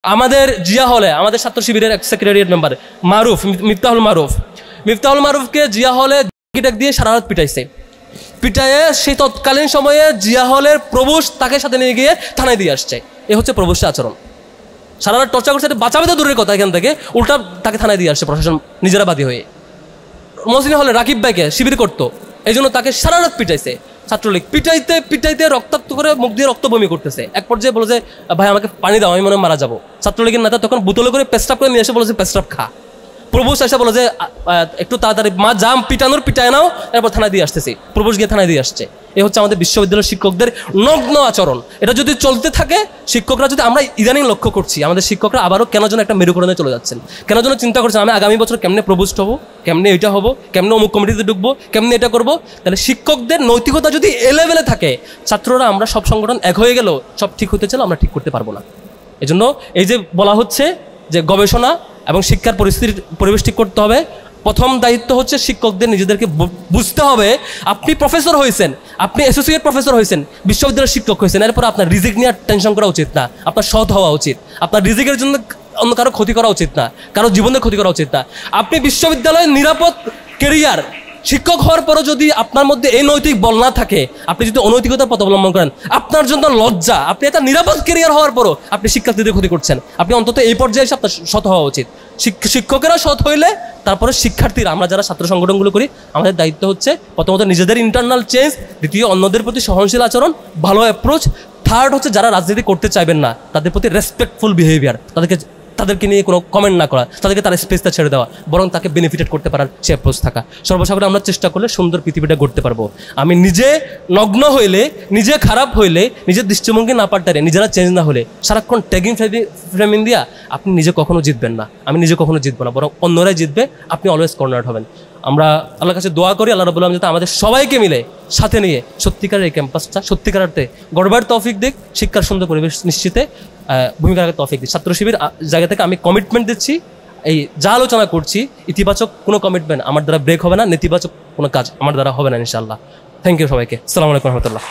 আমাদের জিয়া হলে আমাদের ছাত্র শিবিরের এক সেক্রেটারিয়েট মেম্বার মারুফ মিফতাহুল মারুফকে জিয়া হলে দিয়ে সারা রাত পিটাইছে। পিটাইয়ে সেই তৎকালীন সময়ে জিয়া হলের প্রভুষ তাকে সাথে নিয়ে গিয়ে থানায় দিয়ে আসছে। এ হচ্ছে প্রভুষের আচরণ। সারা রাত টর্চার করছে, বাঁচাবে তো দূরের কথা, এখান থেকে উল্টা তাকে থানায় দিয়ে আসছে প্রশাসন নিজেরা বাদী হয়ে। মহসিন হলে রাকিব ভাইকে শিবির করতো, এই জন্য তাকে সারা রাত পিটাইছে ছাত্রলীগ। পিটাইতে পিটাইতে রক্তাক্ত করে মুখ দিয়ে রক্ত বমি করতেছে। এক পর্যায়ে বলে যে ভাই আমাকে পানি দাও, আমি মনে মারা যাবো। ছাত্রলীগের নেতা তখন বোতলে করে পেস্টাপ করে নিয়ে এসে বলে যে পেস্টাপ খা। প্রভুষ এসে বলে যে একটু তাড়াতাড়ি মা জাম পিটানোর পিটায় নাও, এরপর থানায় দিয়ে আসতেছি। প্রভুষ গিয়ে থানায় দিয়ে আসছে। এ হচ্ছে আমাদের বিশ্ববিদ্যালয়ের শিক্ষকদের নগ্ন আচরণ। এটা যদি চলতে থাকে, শিক্ষকরা যদি আমরা ইদানিং লক্ষ্য করছি আমাদের শিক্ষকরা আবারও কেন যেন একটা মেরুকরণে চলে যাচ্ছেন, কেন যেন চিন্তা করছেন আমি আগামী বছর কেমনে প্রভুষ্ট হবো, কেমনে এটা হবো, কেমনে অমুক কমিটিতে ঢুকবো, কেমনে এটা করবো। তাহলে শিক্ষকদের নৈতিকতা যদি এ লেভেলে থাকে, ছাত্ররা আমরা সব সংগঠন এক হয়ে গেলেও সব ঠিক হতে চাইলে আমরা ঠিক করতে পারবো না। এজন্য এই যে বলা হচ্ছে যে গবেষণা এবং শিক্ষার পরিবেশ ঠিক করতে হবে, প্রথম দায়িত্ব হচ্ছে শিক্ষকদের নিজেদেরকে বুঝতে হবে আপনি প্রফেসর হয়েছেন, আপনি অ্যাসোসিয়েট প্রফেসর হয়েছেন, বিশ্ববিদ্যালয়ের শিক্ষক হয়েছেন, এরপর আপনার রিজিক নিয়ে টেনশন করা উচিত না, আপনার সৎ হওয়া উচিত, আপনার রিজিকের জন্য অন্য কারো ক্ষতি করা উচিত না, কারো জীবনের ক্ষতি করা উচিত না। আপনি বিশ্ববিদ্যালয়ের নিরাপদ কেরিয়ার শিক্ষক হওয়ার পরও যদি আপনার মধ্যে এই নৈতিক বল না থাকে, আপনি যদি অনৈতিকতার পথ অবলম্বন করেন, আপনার জন্য লজ্জা। আপনি একটা নিরাপদ কেরিয়ার হওয়ার পরও আপনি শিক্ষার্থীদের ক্ষতি করছেন। আপনি অন্তত এই পর্যায়ে এসে আপনার সৎ হওয়া উচিত। শিক্ষকেরা সৎ হইলে তারপরে শিক্ষার্থীরা, আমরা যারা ছাত্র সংগঠনগুলো করি, আমাদের দায়িত্ব হচ্ছে প্রথমত নিজেদের ইন্টারনাল চেঞ্জ, দ্বিতীয় অন্যদের প্রতি সহনশীল আচরণ, ভালো অ্যাপ্রোচ, থার্ড হচ্ছে যারা রাজনীতি করতে চাইবেন না তাদের প্রতি রেসপেক্টফুল বিহেভিয়ার, তাদেরকে নিয়ে কোনো কমেন্ট না করা, তাদেরকে তার স্পেসটা ছেড়ে দেওয়া, বরং তাকে বেনিফিটেড করতে পারার সে অ্যাপ্রোচ থাকা। সর্বসাধারণ আমরা চেষ্টা করলে সুন্দর পৃথিবীটা গড়তে পারবো। আমি নিজে নগ্ন হইলে, নিজে খারাপ হইলে, নিজের দৃষ্টিভঙ্গি না পাল্টালে, নিজেরা চেঞ্জ না হলে, সারাক্ষণ ট্যাগিং ফ্রেমিং দিয়া আপনি নিজে কখনো জিতবেন না, আমি নিজে কখনো জিতবো না, বরং অন্যরাই জিতবে, আপনি অলওয়েজ কর্নার্ড হবেন। আমরা আল্লাহর কাছে দোয়া করি আল্লাহ রাব্বুল আলামিন যাতে আমাদের সবাইকে মিলে সাথে নিয়ে সত্যিকারের এই ক্যাম্পাসটা সত্যিকার অর্থে গড়বার তৌফিক দিক, শিক্ষার সুন্দর পরিবেশ নিশ্চিতে ভূমিকা রাখার তৌফিক দিক। ছাত্র শিবির জায়গা থেকে আমি কমিটমেন্ট দিচ্ছি, এই যা আলোচনা করছি ইতিবাচক কোনো কমিটমেন্ট আমার দ্বারা ব্রেক হবে না, নেতিবাচক কোনো কাজ আমার দ্বারা হবে না ইনশাআল্লাহ। থ্যাংক ইউ সবাইকে। আসসালামু আলাইকুম রহমতুল্লাহ।